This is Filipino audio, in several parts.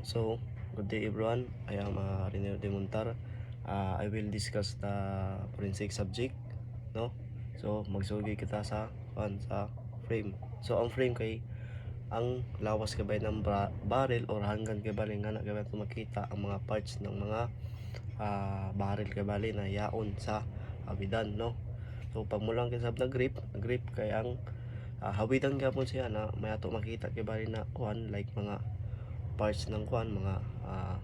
So, good day everyone. I am Rene de Montar. I will discuss the forensic subject, no? So, magsugi kita sa frame. So, ang frame kay ang lawas kabay ng barrel or hanggan kabay nga na kabay makita ang mga parts ng mga barrel kabay na yaon sa hawidan, no? So, pag mo lang kisab na grip kay ang hawidan gapon siya na may ato makita kabay na kuan like mga parts ng kuan mga uh,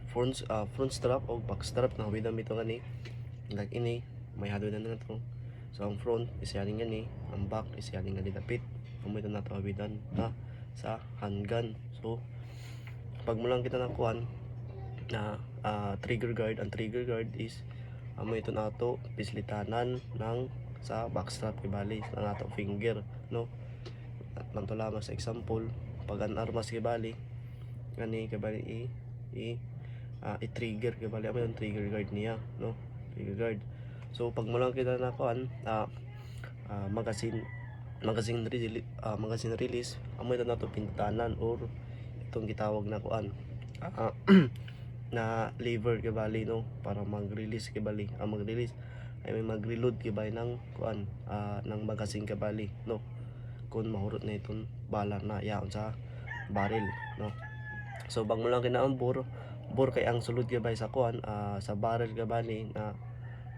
front strap o back strap na hawidan bito gani like ini may hawidan na to. So ang front is yaning gani, ang back is yaning gani dapit amoy na to hawidan na sa handgun. So pag mo lang kita na kuan na trigger guard, ang trigger guard is amoy ito nato pislitanan ng sa backstrap kibali ng ato finger, no? At mantulama sa example pag an armas kibali gani kibali i-trigger kibali amoy yung trigger guard niya, no? Trigger guard. So pag mo lang kita na kuan magazine release amoy ito nato pintanan or itong gitawag na kuan na lever kibali, no? Para mag-release kibali mag-release ay may mag-reload kibali ng kuan ng magazine kibali, no? Kung mahurot na itong bala na yaon sa barrel, no? So bang mo lang kinaang bore kay ang sulod kibali sa kuan sa barrel kibali na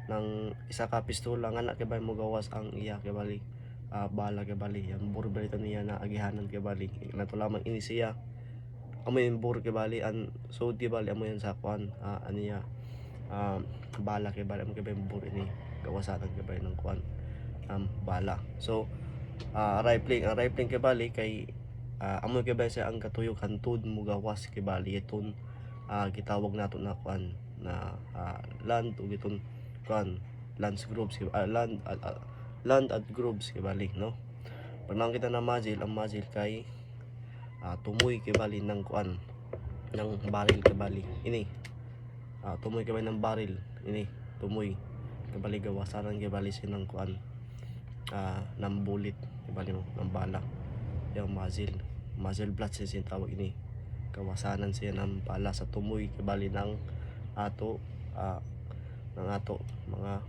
ng isa ka pistola nga na kibali mo gawas ang iya kibali bala kibali ang bore balito niya na agihanan kibali nato lamang ini siya amoy yung bore kibali ang sud kibali amoy yan sa kuan aniya bala kibali amo kibali bore ini gawasan kibali ng kuan bala. So rifling kibali kay amo kibali sa ang katuyok hantud mo gawas kibali iton gitawag nato na kuan na land ug iton kuan land at groups kibali, no? Pag nang kita na muzzle, ang muzzle kay tumoy kibali ng kuan ng barrel kibali ini tumoy kibali ng barrel ini tumoy kibali gawasan kibali sinang kuan ng bullet kibali mo ng bala yung muzzle blast siya tawag ini kawasanan siya ng bala sa tumoy kibali ng ato mga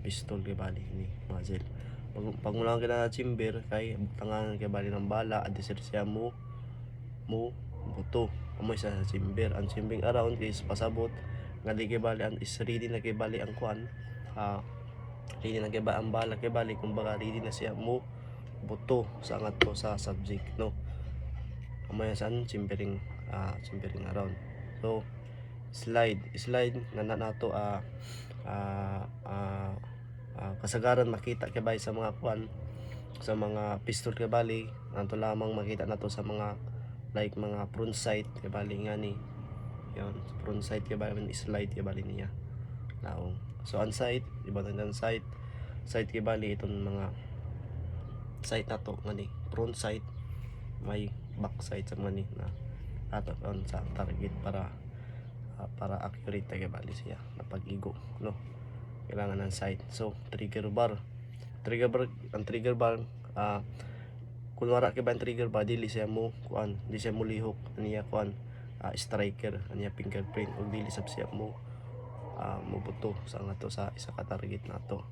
pistol kibali ini muzzle. Pag mo lang kita chamber kay tangan kibali ng bala at siya mo buto amoy sa chamber. Ang chamber around is pasabot nga di kibali ang is ready na kibali ang kuan ready na kibali ang bala kibali kumbaga ready na siya mo buto sa ngadto sa subject, no? Amoy sa chambering around. So slide nga nato kasagaran makita kibali sa mga kuan sa mga pistol kibali nato lamang makita nato sa mga like mga front sight kibali nga ni yon front sight kibali slide kibali niya naong. So on sight iba na sight kibali itong mga sight nato nga ni front sight may back sight sa mga ni na ato on sa target para accurate kibali siya na pag-igo, no? Kailangan ng sight. So trigger bar ang trigger bar kung wala kay ba ang trigger bar dili siya mo kuan di siya mo lihok niya kuan striker niya fingerprint ug dili sab siya mo mobuto sa ngato sa isa ka target nato.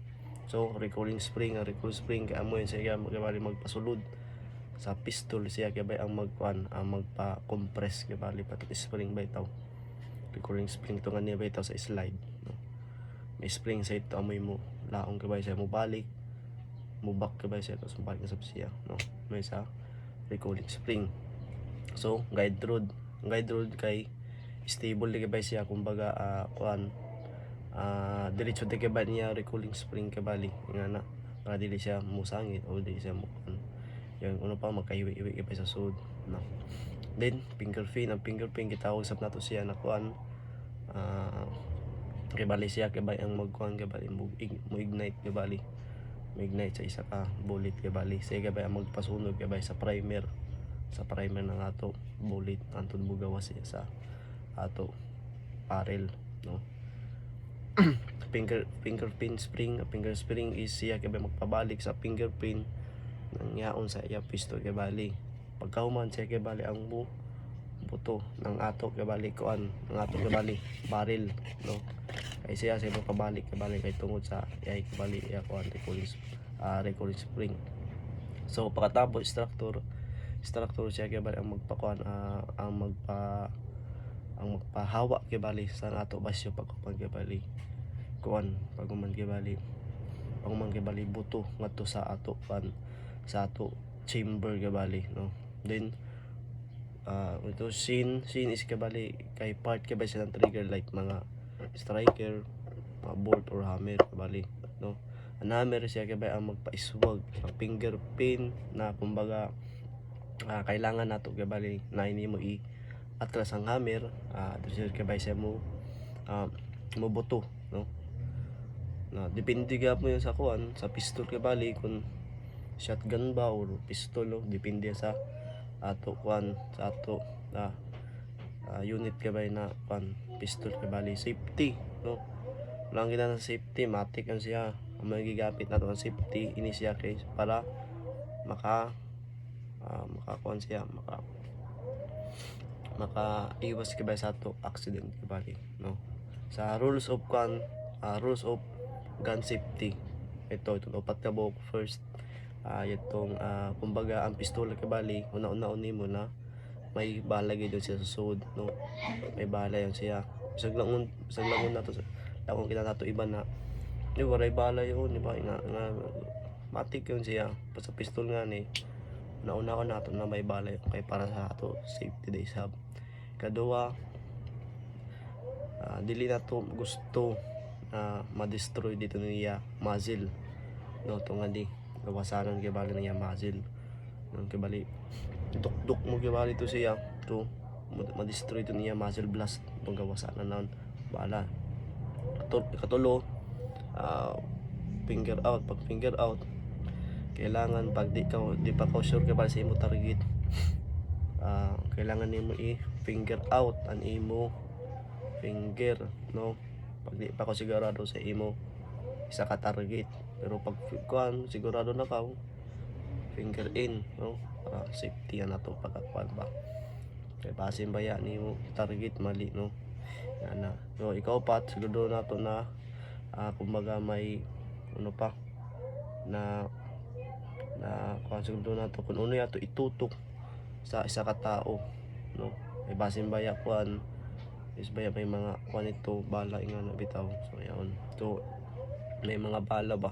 So recoiling spring kay amo yun siya kay magpasulod sa pistol siya kay ang magkuan magpa-compress kay bali pati spring ba itaw recoiling spring to nga niya ba itaw sa slide, no? May spring sa ito amoy mo laong kay siya mo balik mo back kay siya tapos balik na sab siya, no? May sa recoiling spring. So guide rod kay stable kay siya kumbaga kuan diretso di kay niya recoiling spring kay bali nga na para dili siya musangit o dili siya mo yung ano pa magkahiwi-hiwi kay sa sud, no? Then ang fingerprint gitawag sab nato siya na kuan kay bali siya kay bali ang magkuan kay bali mo ignite kay bali ignite sa isa ka bullet kay bali siya kay bali ang magpasunog kay bali sa primer ng ato bullet antud mo gawas siya sa ato barrel, no? Fingerprint spring is siya kay bali magpabalik sa fingerprint nang yaon sa iya pistol kay bali pagkahuman siya kay bali ang buto ng ato kay bali kuan ng ato kay bali baril, no, kay siya kabalik kay bali kay tungod sa kay bali kuan recording spring. So pagkatapos structure siya kay bali ang magpakuan ang magpahawa kay bali sa ato basyo pagkuman kay bali kuan pagkuman kay bali buto ngadto sa ato sa ato chamber kay bali, no. Then ito scene is kabali kay part kay ba siya ng trigger like mga striker, mga bolt or hammer kabali, no. Ang hammer siya kay ba ang magpa-iswag ang finger pin na kumbaga kailangan nato kay bali na ini mo atras ang hammer dito kay ba siya mo buto, no. Na depende gyapon yun sa kuan sa pistol kay bali kung shotgun ba or pistol, no? Depende sa ato kuan sa ato unit kay bay na kuan pistol kay bali safety, no. Lang kita sa safety matik ang siya ang magigamit nato ang safety ini siya kay para kuan siya maka iwas kay bay sa ato accident kay bali, no. Sa rules of gun safety itong upat ka buok. First itong kumbaga ang pistola kay bali una-una mo na may bala gyud siya sa sud, no. May bala yan siya bisag langon nato lakon kita nato iba na di waray bala yun, di ba, nga matik yun siya sa pistol nga ni una ko nato na may bala yun kay para sa ato safety day sab. Kaduwa dili nato gusto ma-destroy dito niya muzzle, no, tungadi gawasanan kay bali niya muzzle nang kay bali duk mo kay bali to siya to ma-destroy to niya muzzle blast tong gawasanan naon bala. Katulo finger out. Pag finger out kailangan pag di pa ka sure kay bali sa imo target kailangan nimo finger out ang imo finger, no. Pag di pa ko sigurado sa imo isa ka target, pero pag kuan sigurado na ka finger in, no, para safety na to pagkakuan ba kay basin baya nimo target mali, no. Yan na. So ikaw pat siguro nato na kumbaga may ano pa na kuan siguro nato kung ano yato itutok sa isa ka tao, no. Kay basin baya kuan is baya may mga kuan ito bala nga na bitaw. So yan, so may mga bala ba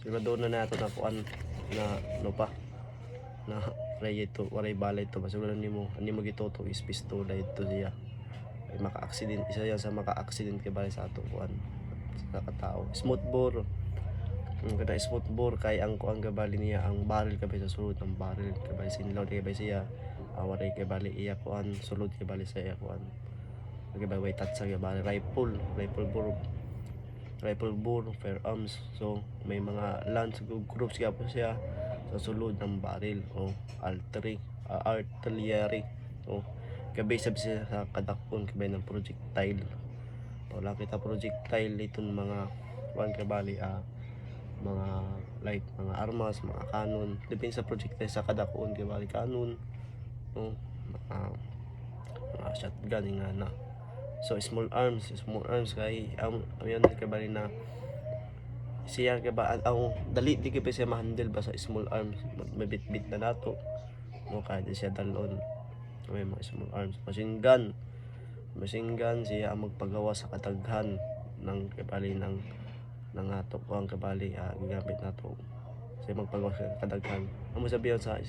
siguro na nato na kuan na ano pa na ito waray bala ito basta wala nimo gitutok is pistola ito siya ay maka-accident, isa yan sa maka-accident kay bali sa ato kuan sa katao. Smooth bore kada smooth bore kay ang kuan kay bali niya ang barrel kay sa sulod ng barrel kay bali sinlaw kay bali siya waray kay bali iya kuan sulod kay bali sa iya kuan kay bali way tatsa kay bali rifle bore firearms. So may mga lance groups kaya po siya sa sulod ng barrel o artillery, o kabisab siya sa kadakpon kabay ng projectile. Wala kita projectile itong mga kuan kay bali mga like mga armas, mga kanon, depende sa projectile sa kadakpon kay bali kanon, no, mga shotgun nga na. So small arms kay yan kay bali na siya kay ba ang dali di kay siya ma-handle ba sa small arms, mabit-bit na nato, no, kaya di siya dalon. May mga small arms. Machine gun siya ang magpagawa sa kataghan ng kay bali ng ato ang kay bali gigamit nato siya magpagawa sa kataghan. Amo sabihan sa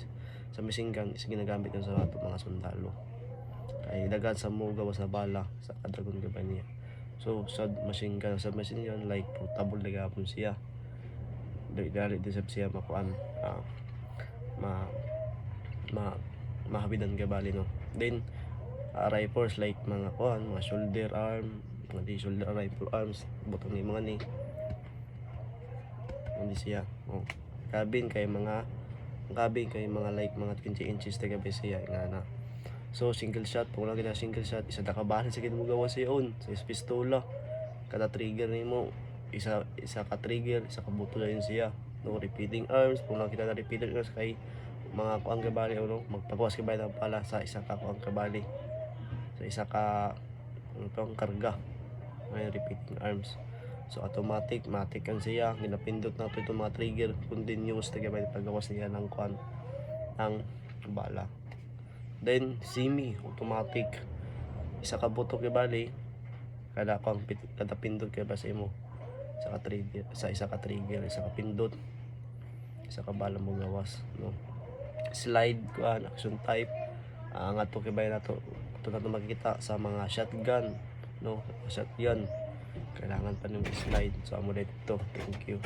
machine gun is ginagamit yun sa ato mga sundalo kay daghan sa mo gawa sa bala sa kadagon gabay niya. So sa machine gun like portable na gapon siya dali di siya makuan mahabidan gabali, no. Then rifles like mga kuan mga shoulder arm, mga di shoulder rifle arms butong ni mga ni hindi siya cabin kay mga like mga 20 inches ta gabi siya nga na. So single shot kung lagi na single shot isa ta ka bala sa gid mo gawa siyon sa pistola kada trigger nimo isa ka trigger isa ka buto yun siya, no. Repeating arms kung lagi na repeating arms kay mga kuang kabali ano magpagawas kay ng pala sa isa ka kuang kabali sa isa ka ano tong karga may repeating arms. So automatic matic ang siya ginapindot na to itong mga trigger continuous na gabay pagawas niya ng kuan ng bala. Then semi automatic isa ka butok bali kada kuang kada pindot kay ba sa imo sa ka trigger sa isa ka trigger isa ka pindot isa ka bala mo gawas no. Slide kuan action type nga to kay na to na to makikita sa mga shotgun no shotgun kailangan pa ng slide so amo dito. Thank you.